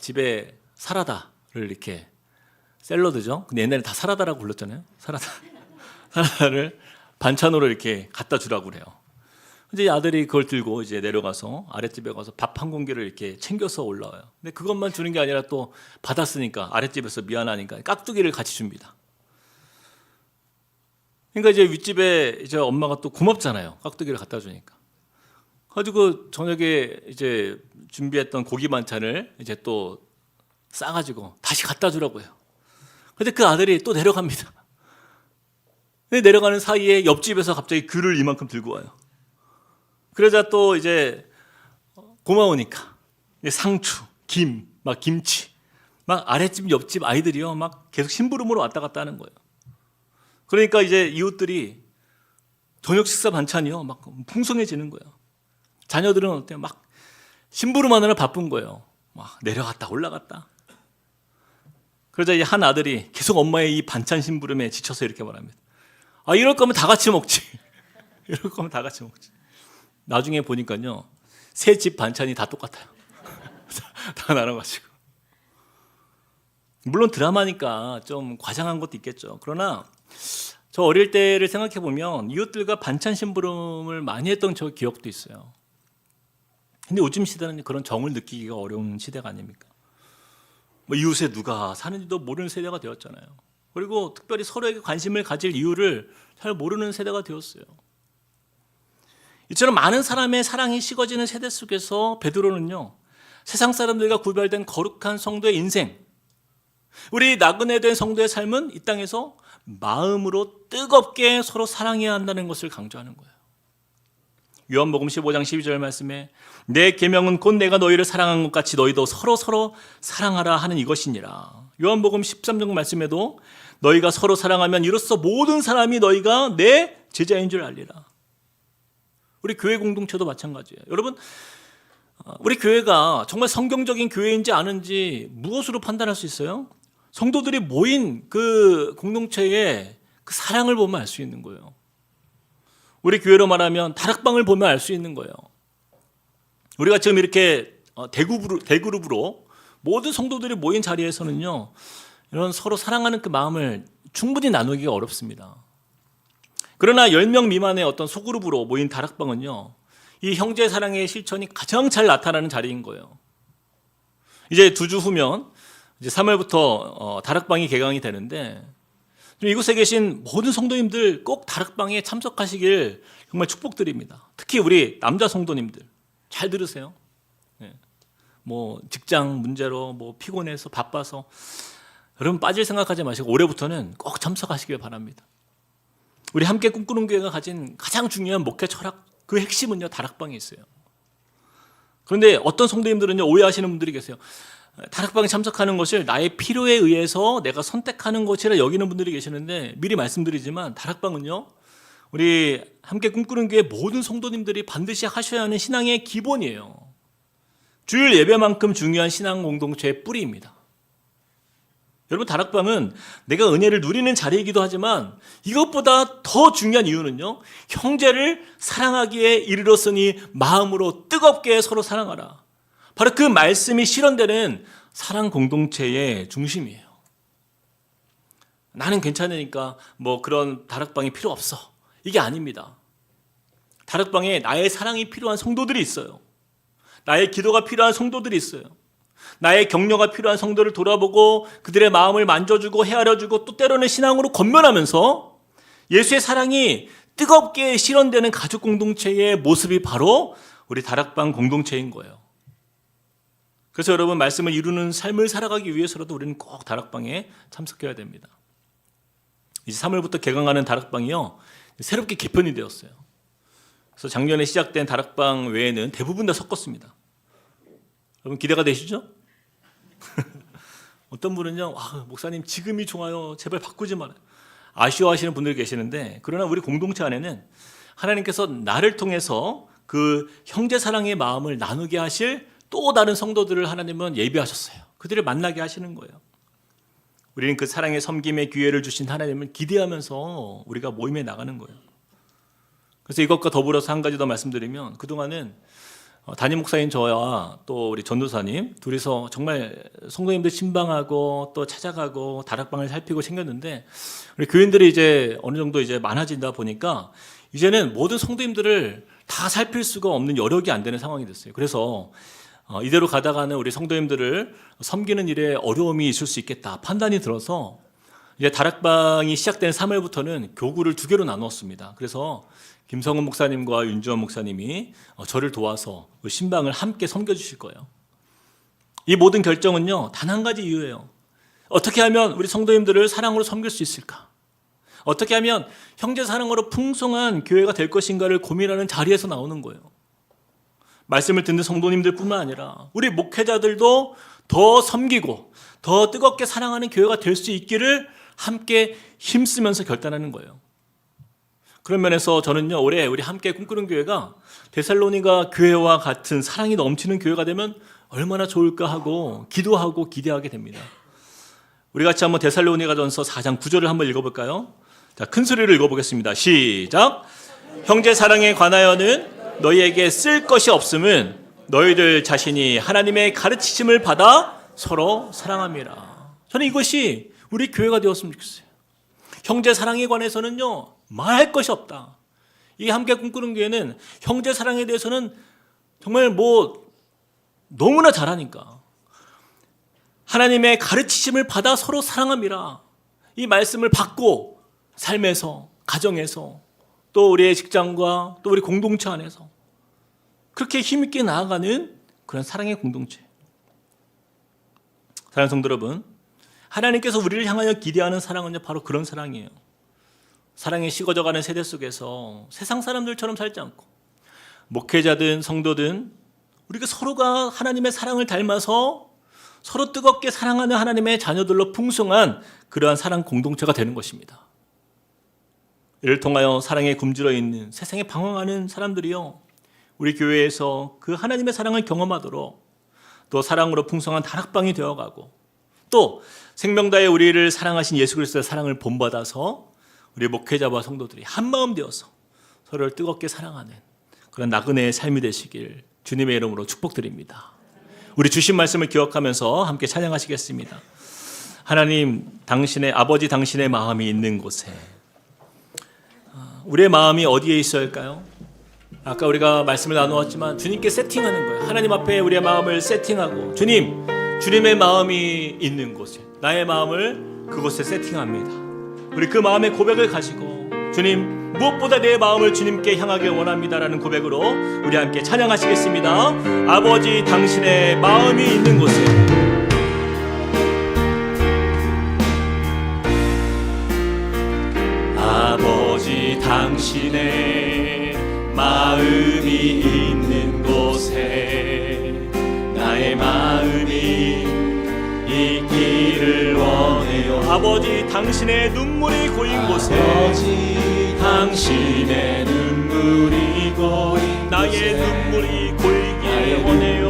집에 사라다를 이렇게 샐러드죠. 근데 옛날에 다 사라다라고 불렀잖아요. 사라다를 반찬으로 이렇게 갖다 주라고 그래요. 이제 아들이 그걸 들고 이제 내려가서 아랫집에 가서 밥 한 공기를 이렇게 챙겨서 올라와요. 근데 그것만 주는 게 아니라 또 받았으니까 아랫집에서 미안하니까 깍두기를 같이 줍니다. 그러니까 이제 윗집에 이제 엄마가 또 고맙잖아요. 깍두기를 갖다 주니까. 가지고 저녁에 이제 준비했던 고기 반찬을 이제 또 싸가지고 다시 갖다 주라고 해요. 근데 그 아들이 또 내려갑니다. 근데 내려가는 사이에 옆집에서 갑자기 귤을 이만큼 들고 와요. 그러자 또 이제 고마우니까 상추, 김, 막 김치, 막 아랫집 옆집 아이들이요 막 계속 심부름으로 왔다 갔다 하는 거예요. 그러니까 이제 이웃들이 저녁 식사 반찬이요 막 풍성해지는 거예요. 자녀들은 어때요? 막 심부름하느라 바쁜 거예요. 막 내려갔다 올라갔다. 그러자 이제 한 아들이 계속 엄마의 이 반찬 심부름에 지쳐서 이렇게 말합니다. 아 이럴 거면 다 같이 먹지. 이럴 거면 다 같이 먹지. 나중에 보니까요 새 집 반찬이 다 똑같아요. 다 나눠가지고. 물론 드라마니까 좀 과장한 것도 있겠죠. 그러나 저 어릴 때를 생각해 보면 이웃들과 반찬 심부름을 많이 했던 저 기억도 있어요. 근데 요즘 시대는 그런 정을 느끼기가 어려운 시대가 아닙니까? 뭐 이웃에 누가 사는지도 모르는 세대가 되었잖아요. 그리고 특별히 서로에게 관심을 가질 이유를 잘 모르는 세대가 되었어요. 이처럼 많은 사람의 사랑이 식어지는 세대 속에서 베드로는요, 세상 사람들과 구별된 거룩한 성도의 인생, 우리 나그네 된 성도의 삶은 이 땅에서 마음으로 뜨겁게 서로 사랑해야 한다는 것을 강조하는 거예요. 요한복음 15장 12절 말씀에 내 계명은 곧 내가 너희를 사랑한 것 같이 너희도 서로 사랑하라 하는 이것이니라. 요한복음 13장 말씀에도 너희가 서로 사랑하면 이로써 모든 사람이 너희가 내 제자인 줄 알리라. 우리 교회 공동체도 마찬가지예요. 여러분, 우리 교회가 정말 성경적인 교회인지 아닌지 무엇으로 판단할 수 있어요? 성도들이 모인 그 공동체의 그 사랑을 보면 알 수 있는 거예요. 우리 교회로 말하면 다락방을 보면 알 수 있는 거예요. 우리가 지금 이렇게 대그룹으로 모든 성도들이 모인 자리에서는요, 이런 서로 사랑하는 그 마음을 충분히 나누기가 어렵습니다. 그러나 10명 미만의 어떤 소그룹으로 모인 다락방은요, 이 형제 사랑의 실천이 가장 잘 나타나는 자리인 거예요. 이제 2주 후면 이제 3월부터 다락방이 개강이 되는데, 이곳에 계신 모든 성도님들 꼭 다락방에 참석하시길 정말 축복드립니다. 특히 우리 남자 성도님들 잘 들으세요. 뭐 직장 문제로 뭐 피곤해서 바빠서 여러분 빠질 생각하지 마시고 올해부터는 꼭 참석하시길 바랍니다. 우리 함께 꿈꾸는 교회가 가진 가장 중요한 목회 철학, 그 핵심은요, 다락방에 있어요. 그런데 어떤 성도님들은요, 오해하시는 분들이 계세요. 다락방에 참석하는 것을 나의 필요에 의해서 내가 선택하는 것이라 여기는 분들이 계시는데, 미리 말씀드리지만 다락방은요, 우리 함께 꿈꾸는 교회 모든 성도님들이 반드시 하셔야 하는 신앙의 기본이에요. 주일 예배만큼 중요한 신앙 공동체의 뿌리입니다. 여러분, 다락방은 내가 은혜를 누리는 자리이기도 하지만 이것보다 더 중요한 이유는요, 형제를 사랑하기에 이르렀으니 마음으로 뜨겁게 서로 사랑하라. 바로 그 말씀이 실현되는 사랑 공동체의 중심이에요. 나는 괜찮으니까 뭐 그런 다락방이 필요 없어, 이게 아닙니다. 다락방에 나의 사랑이 필요한 성도들이 있어요. 나의 기도가 필요한 성도들이 있어요. 나의 격려가 필요한 성도를 돌아보고 그들의 마음을 만져주고 헤아려주고 또 때로는 신앙으로 권면하면서 예수의 사랑이 뜨겁게 실현되는 가족 공동체의 모습이 바로 우리 다락방 공동체인 거예요. 그래서 여러분, 말씀을 이루는 삶을 살아가기 위해서라도 우리는 꼭 다락방에 참석해야 됩니다. 이제 3월부터 개강하는 다락방이요, 새롭게 개편이 되었어요. 그래서 작년에 시작된 다락방 외에는 대부분 다 섞었습니다. 여러분, 기대가 되시죠? 어떤 분은요, 목사님 지금이 좋아요, 제발 바꾸지 말아요, 아쉬워하시는 분들이 계시는데, 그러나 우리 공동체 안에는 하나님께서 나를 통해서 그 형제 사랑의 마음을 나누게 하실 또 다른 성도들을 하나님은 예비하셨어요. 그들을 만나게 하시는 거예요. 우리는 그 사랑의 섬김의 기회를 주신 하나님을 기대하면서 우리가 모임에 나가는 거예요. 그래서 이것과 더불어서 한 가지 더 말씀드리면, 그동안은 담임 목사인 저와 또 우리 전도사님 둘이서 정말 성도님들 신방하고 또 찾아가고 다락방을 살피고 챙겼는데, 우리 교인들이 이제 어느 정도 이제 많아진다 보니까 이제는 모든 성도님들을 다 살필 수가 없는, 여력이 안 되는 상황이 됐어요. 그래서 이대로 가다가는 우리 성도님들을 섬기는 일에 어려움이 있을 수 있겠다 판단이 들어서 이제 다락방이 시작된 3월부터는 교구를 2개로 나누었습니다. 그래서 김성은 목사님과 윤주원 목사님이 저를 도와서 신방을 함께 섬겨주실 거예요. 이 모든 결정은요, 단 한 가지 이유예요. 어떻게 하면 우리 성도님들을 사랑으로 섬길 수 있을까? 어떻게 하면 형제 사랑으로 풍성한 교회가 될 것인가를 고민하는 자리에서 나오는 거예요. 말씀을 듣는 성도님들 뿐만 아니라 우리 목회자들도 더 섬기고 더 뜨겁게 사랑하는 교회가 될 수 있기를 함께 힘쓰면서 결단하는 거예요. 그런 면에서 저는요, 올해 우리 함께 꿈꾸는 교회가 데살로니가 교회와 같은 사랑이 넘치는 교회가 되면 얼마나 좋을까 하고 기도하고 기대하게 됩니다. 우리 같이 한번 데살로니가전서 4장 9절을 한번 읽어볼까요? 자, 큰 소리로 읽어보겠습니다. 시작. 형제 사랑에 관하여는 너희에게 쓸 것이 없음은 너희들 자신이 하나님의 가르치심을 받아 서로 사랑함이라. 저는 이것이 우리 교회가 되었으면 좋겠어요. 형제 사랑에 관해서는요, 말할 것이 없다. 이 함께 꿈꾸는 교회는 형제 사랑에 대해서는 정말 너무나 잘하니까 하나님의 가르치심을 받아 서로 사랑함이라. 이 말씀을 받고 삶에서, 가정에서, 또 우리의 직장과 또 우리 공동체 안에서 그렇게 힘있게 나아가는 그런 사랑의 공동체. 사랑하는 성도 여러분, 하나님께서 우리를 향하여 기대하는 사랑은 바로 그런 사랑이에요. 사랑에 식어져가는 세대 속에서 세상 사람들처럼 살지 않고 목회자든 성도든 우리가 서로가 하나님의 사랑을 닮아서 서로 뜨겁게 사랑하는 하나님의 자녀들로 풍성한 그러한 사랑 공동체가 되는 것입니다. 이를 통하여 사랑에 굶주려 있는 세상에 방황하는 사람들이요, 우리 교회에서 그 하나님의 사랑을 경험하도록 또 사랑으로 풍성한 다락방이 되어가고 또 생명다해 우리를 사랑하신 예수 그리스도의 사랑을 본받아서 우리 목회자와 성도들이 한마음 되어서 서로를 뜨겁게 사랑하는 그런 나그네의 삶이 되시길 주님의 이름으로 축복드립니다. 우리 주신 말씀을 기억하면서 함께 찬양하시겠습니다. 하나님, 당신의 아버지 당신의 마음이 있는 곳에 우리의 마음이 어디에 있어야 할까요? 아까 우리가 말씀을 나누었지만 주님께 세팅하는 거예요. 하나님 앞에 우리의 마음을 세팅하고 주님의 마음이 있는 곳에 나의 마음을 그곳에 세팅합니다. 우리 그 마음의 고백을 가지고 주님, 무엇보다 내 마음을 주님께 향하게 원합니다라는 고백으로 우리 함께 찬양하시겠습니다. 아버지 당신의 마음이 있는 곳에 아버지 당신의 마음이 있는 곳에 나의 마음이 있기를 원해요. 아버지 당신의 눈물이 고인 곳에 아버지 당신의 눈물이 고인 나의 눈물이 고이길 원해요.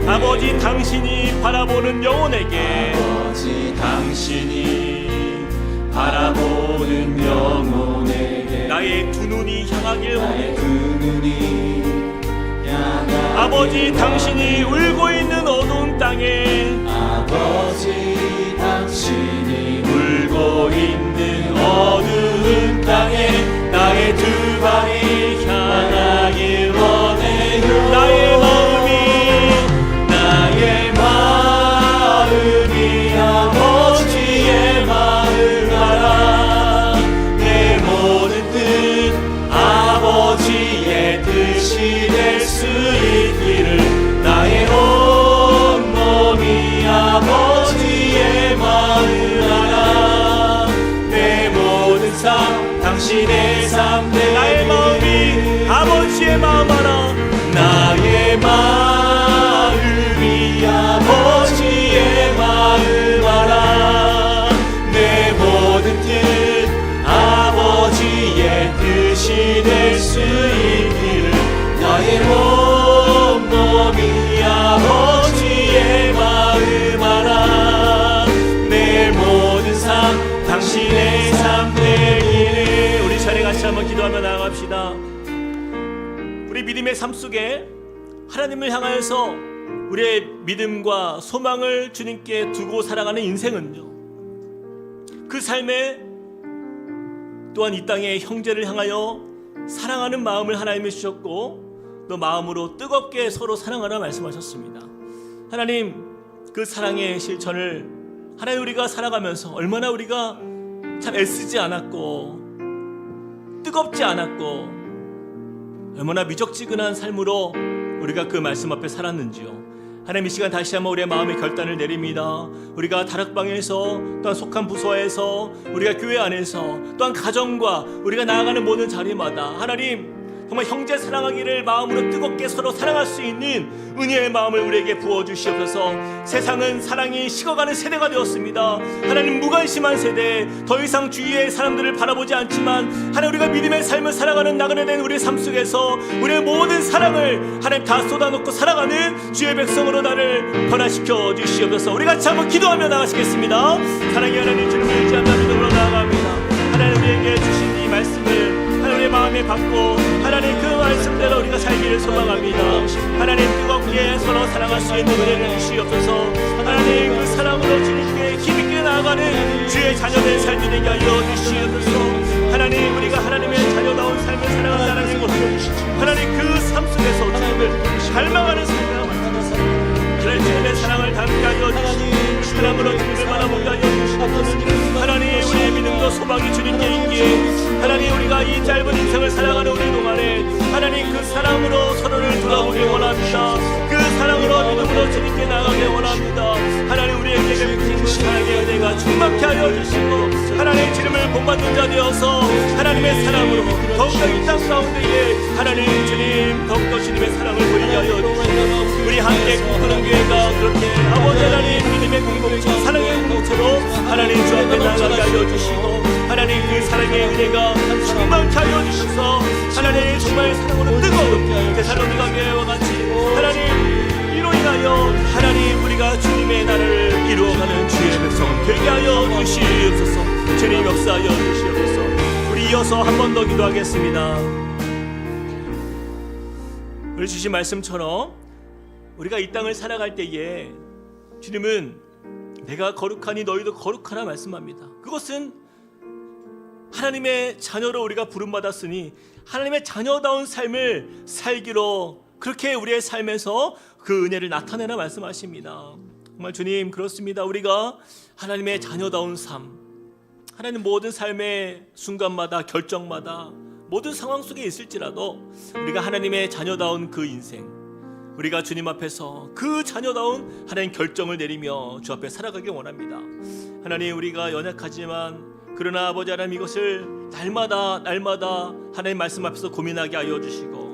아버지 당신이 바라보는 영혼에게 아버지 당신이 바라보는 영혼에게 나의 두 눈이 향하길 원해요. 두 눈이 아버지 당신이 울고 있는 어두운 땅에 아버지 당신이 울고 있는 어두운 땅에 나의 두 발이 향하길 원해요. 나의 마음이 아버지의 마음 알아. 내 모든 뜻 아버지의 뜻이 될 수 있기를 나의 온 몸이 아버지의 마음 알아. 내 모든 삶 당신의 삶 나의 마음이 아버지의 마음 알아. 나의 마음이 아버지의 마음 알아. 내 모든 뜻 아버지의 뜻이 될 수 있기를 나의 온 몸이 아버지의 마음 알아. 내 모든 삶 당신의 삶 되기를. 우리 자리 같이 한번 기도하며 나아갑시다. 우리 믿음의 삶 속에 하나님을 향하여서 우리의 믿음과 소망을 주님께 두고 살아가는 인생은요, 그 삶에 또한 이 땅의 형제를 향하여 사랑하는 마음을 하나님이 주셨고 또 마음으로 뜨겁게 서로 사랑하라 말씀하셨습니다. 하나님, 그 사랑의 실천을 하나님 우리가 살아가면서 얼마나 우리가 참 애쓰지 않았고 뜨겁지 않았고 얼마나 미적지근한 삶으로 우리가 그 말씀 앞에 살았는지요. 하나님, 이 시간 다시 한번 우리의 마음의 결단을 내립니다. 우리가 다락방에서 또한 속한 부서에서 우리가 교회 안에서 또한 가정과 우리가 나아가는 모든 자리마다 하나님 정말 형제 사랑하기를 마음으로 뜨겁게 서로 사랑할 수 있는 은혜의 마음을 우리에게 부어주시옵소서. 세상은 사랑이 식어가는 세대가 되었습니다. 하나님, 무관심한 세대, 더 이상 주위의 사람들을 바라보지 않지만 하나님 우리가 믿음의 삶을 살아가는 나그네 된 우리의 삶 속에서 우리의 모든 사랑을 하나님 다 쏟아놓고 살아가는 주의 백성으로 나를 변화시켜 주시옵소서. 우리 같이 한번 기도하며 나가시겠습니다. 사랑의 하나님, 주님을 의지하며 믿음으로 나아갑니다. 하나님 우리에게 주신 이 말씀을 하나님의 마음에 받고 하나님 그 말씀대로 우리가 살기를 소망합니다. 하나님, 뜨겁게 서로 사랑할 수 있는 은혜를 주시옵소서. 하나님, 그 사랑으로 주님께 힘있게 나아가는 주의 자녀된 삶이 되게 하여 주시옵소서. 하나님, 우리가 하나님의 자녀다운 삶을 살아간다는 것을 하나님 그 삶 속에서 주님을 닮아가는 삶을 그럴 주님의 사랑을 담게 하여 주시고 사랑으로 주님을 바라보게 하여 주시고 하나님 우리의 믿음과 소망이 주님께 있기에 하나님 우리가 이 짧은 인생을 살아가는 우리 동안에 하나님 그 사랑으로 서로를 돌아보기 원합니다. 그 사랑으로 믿음으로 주님께 나가기 원합니다. 하나님 우리에게 베푸신 그 사랑의 은혜가 충만케 하여 주시고 하나님 주님을 본받는 자 되어서 하나님의 사랑으로 더욱더 이 땅 가운데에 하나님 주님 더욱더 주님의 사랑을 보이게 하여 주시고 우리 함께 꿈꾸는 교회가 그렇게 아버지 하나님 믿음의 공동체 사랑의 공동체로 하나님 주 앞에 나가게 하여 주시고 하나님 그 사랑의 은혜가 충만케 하여 주셔서 하나님 정말 사랑으로 뜨거운 데살로니가교회와 같이 하나님 이로 인하여 하나님 우리가 주님의 나라를 이루어가는 주의 백성 되게 하여 주시옵소서. 주님 역사하여 주시옵소서. 우리 이어서 한 번 더 기도하겠습니다. 오늘 주신 말씀처럼 우리가 이 땅을 살아갈 때에 주님은 내가 거룩하니 너희도 거룩하라 말씀합니다. 그것은 하나님의 자녀로 우리가 부름받았으니 하나님의 자녀다운 삶을 살기로 그렇게 우리의 삶에서 그 은혜를 나타내라 말씀하십니다. 정말 주님 그렇습니다. 우리가 하나님의 자녀다운 삶, 하나님 모든 삶의 순간마다 결정마다 모든 상황 속에 있을지라도 우리가 하나님의 자녀다운 그 인생, 우리가 주님 앞에서 그 자녀다운 하나님 결정을 내리며 주 앞에 살아가기 원합니다. 하나님 우리가 연약하지만 그러나 아버지 하나님 이것을 날마다 하나님 말씀 앞에서 고민하게 하여 주시고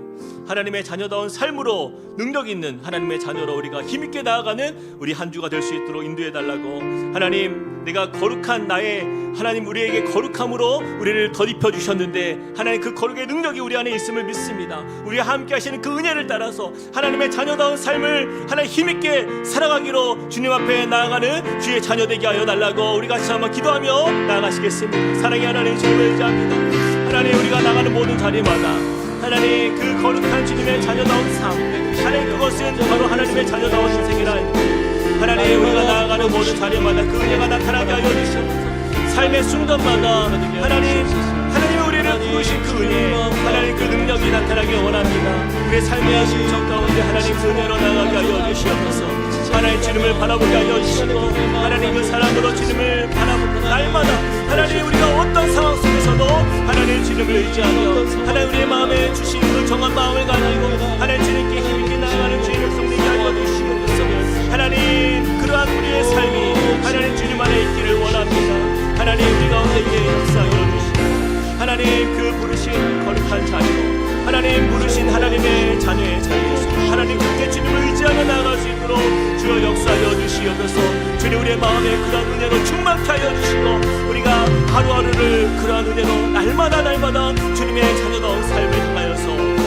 하나님의 자녀다운 삶으로 능력 있는 하나님의 자녀로 우리가 힘있게 나아가는 우리 한 주가 될 수 있도록 인도해 달라고 하나님 내가 거룩한 나의 하나님 우리에게 거룩함으로 우리를 덧입혀 주셨는데 하나님 그 거룩의 능력이 우리 안에 있음을 믿습니다. 우리와 함께 하시는 그 은혜를 따라서 하나님의 자녀다운 삶을 하나님 힘있게 살아가기로 주님 앞에 나아가는 주의 자녀 되게 하여 달라고 우리 같이 한번 기도하며 나아가시겠습니다. 사랑의 하나님 주님을 의지합니다. 하나님 우리가 나가는 모든 자리마다 하나님 그 거룩한 주님의 자녀다운 삶 하나님 그것은 바로 하나님의 자녀다운 인생이라 하나님 우리가 나아가는 모든 자리마다 그 은혜가 나타나게 하여 주시옵소서. 삶의 순간마다 하나님이 우리를 부르신 그 은혜 하나님 그 능력이 나타나기 원합니다. 우리의 삶의 심정 가운데 하나님 그 은혜로 나아가게 하여 주시옵소서. 하나님 주님을 바라보게 하여 주시고 하나님 그 사랑으로 주님을 바라보고 날마다 하나님 우리가 어떤 상황 속에서도 하나님 주님을 의지하며 하나님 우리의 마음에 주신 그 정한 마음을 가지고 하나님 주님께 힘있게 나아가는 주의 백성 되게 하여 주시옵소서. 하나님 그러한 우리의 삶이 하나님 주님 안에 있기를 원합니다. 하나님 우리 가운데 역사하여 주시고 하나님 그 부르신 거룩한 자리로 하나님 부르신 하나님의 자녀의 자리에서 하나님 그렇게 주님을 의지하며 나아갈 수 있도록 주여 역사하여 주시옵소서. 주님 우리의 마음에 그러한 은혜로 충만케 하여 주시고 우리가 하루하루를 그러한 은혜로 날마다 주님의 자녀다운 삶을 향하여서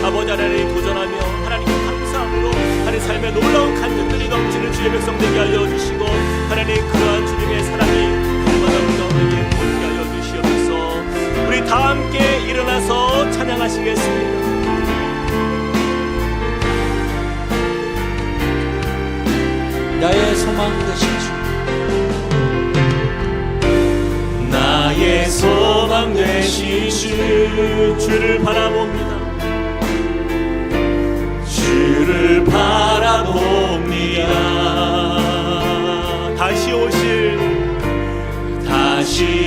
아버지 하나님 도전하며 하나님께 감사함으로 하나님 삶의 놀라운 간증들이 넘치는 주의 백성 되게 하여 주시고 하나님 그러한 주님의 사랑이 날마다 우리 가운데 보이게 하여 주시옵소서. 우리 다 함께 일어나서 찬양하시겠습니다. 나의 소망 되신 주 나의 소망 되신 주를 바라봅니다. 주를 바라봅니다. 다시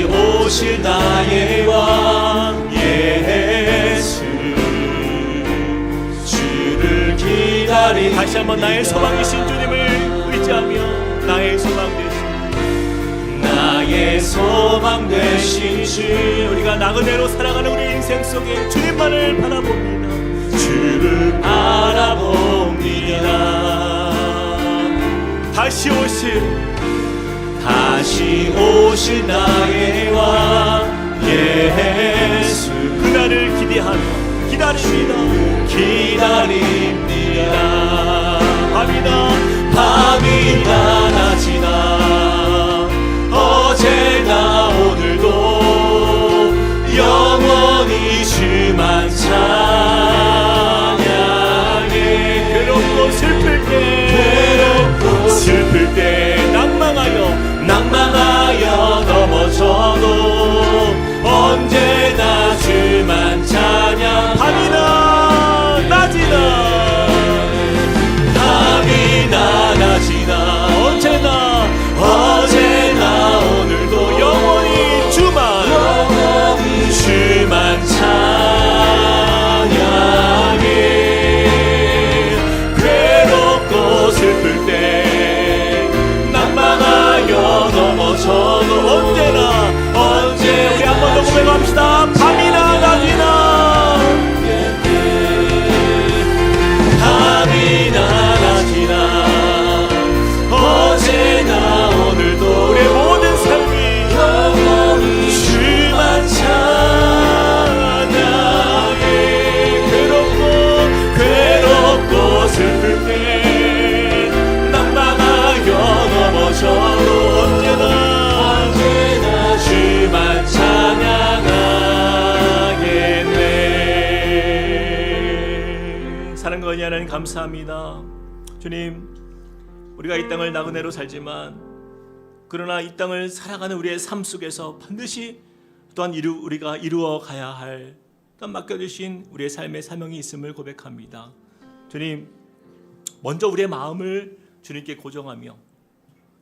오실 나의 왕 예수 주를 기다리 다시 한번 나의 소망이신 주님을 의지하며 나의 소망 되신 나의 소망 되신 주 우리가 나그네로 살아가는 우리 인생 속에 주님만을 바라봅니다. 주를 바라봅니다. 다시 오실 나의 왕 예수 그날을 기대하며 기다립니다. 밤이나 낮이나 어제나 오늘도 영원히 주만 찬양해. 괴롭고 슬플 때 낭망하여 넘어져도 언제나 주만 찬양. 밤이나 낮이나 사랑하니 하나님 감사합니다. 주님, 우리가 이 땅을 나그네로 살지만 그러나 이 땅을 살아가는 우리의 삶 속에서 반드시 또한 우리가 이루어 가야 할 또한 맡겨주신 우리의 삶의 사명이 있음을 고백합니다. 주님, 먼저 우리의 마음을 주님께 고정하며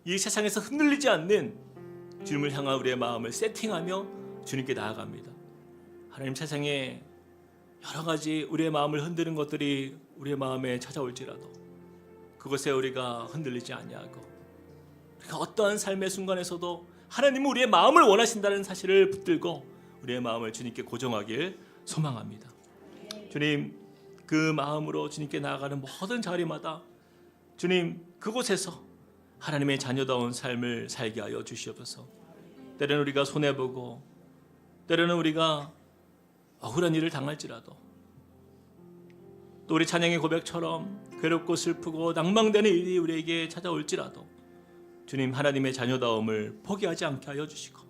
이 세상에서 흔들리지 않는 주님을 향한 우리의 마음을 세팅하며 주님께 나아갑니다. 하나님, 세상에 여러 가지 우리의 마음을 흔드는 것들이 우리의 마음에 찾아올지라도 그것에 우리가 흔들리지 아니하고 우리가 어떠한 삶의 순간에서도 하나님은 우리의 마음을 원하신다는 사실을 붙들고 우리의 마음을 주님께 고정하길 소망합니다. 주님, 그 마음으로 주님께 나아가는 모든 자리마다 주님, 그곳에서 하나님의 자녀다운 삶을 살게 하여 주시옵소서. 때로는 우리가 손해보고 때로는 우리가 억울한 일을 당할지라도 또 우리 찬양의 고백처럼 괴롭고 슬프고 낭망되는 일이 우리에게 찾아올지라도 주님, 하나님의 자녀다움을 포기하지 않게 하여 주시고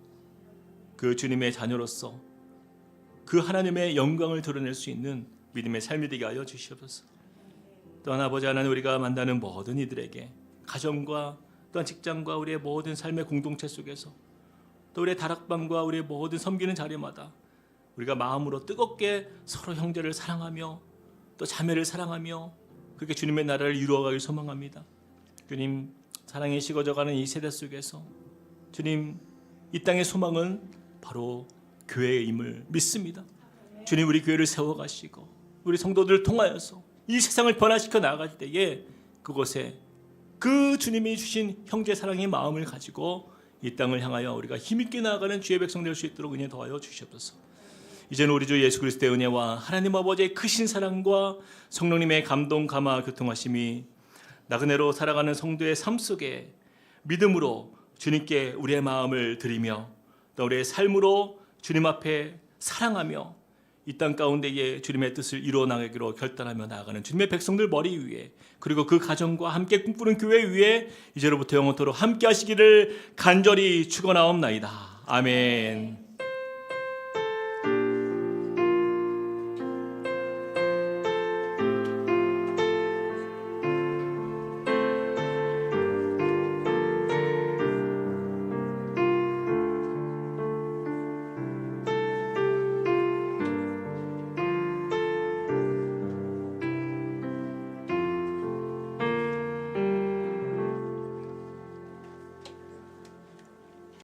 그 주님의 자녀로서 그 하나님의 영광을 드러낼 수 있는 믿음의 삶이 되게 하여 주시옵소서. 또한 아버지 하나님, 우리가 만나는 모든 이들에게 가정과 또한 직장과 우리의 모든 삶의 공동체 속에서 또 우리의 다락방과 우리의 모든 섬기는 자리마다 우리가 마음으로 뜨겁게 서로 형제를 사랑하며 또 자매를 사랑하며 그렇게 주님의 나라를 이루어가길 소망합니다. 주님, 사랑이 식어져가는 이 세대 속에서 주님, 이 땅의 소망은 바로 교회임을 믿습니다. 주님, 우리 교회를 세워가시고 우리 성도들을 통하여서 이 세상을 변화시켜 나아갈 때에 그곳에 그 주님이 주신 형제 사랑의 마음을 가지고 이 땅을 향하여 우리가 힘있게 나아가는 주의 백성 될 수 있도록 은혜 더하여 주시옵소서. 이제는 우리 주 예수 그리스도의 은혜와 하나님 아버지의 크신 사랑과 성령님의 감동 감화 교통하심이 나그네로 살아가는 성도의 삶 속에 믿음으로 주님께 우리의 마음을 드리며 또 우리의 삶으로 주님 앞에 사랑하며 이 땅 가운데에 주님의 뜻을 이루어 나가기로 결단하며 나아가는 주님의 백성들 머리 위에 그리고 그 가정과 함께 꿈꾸는 교회 위에 이제로부터 영원토록 함께 하시기를 간절히 축원하옵나이다. 아멘.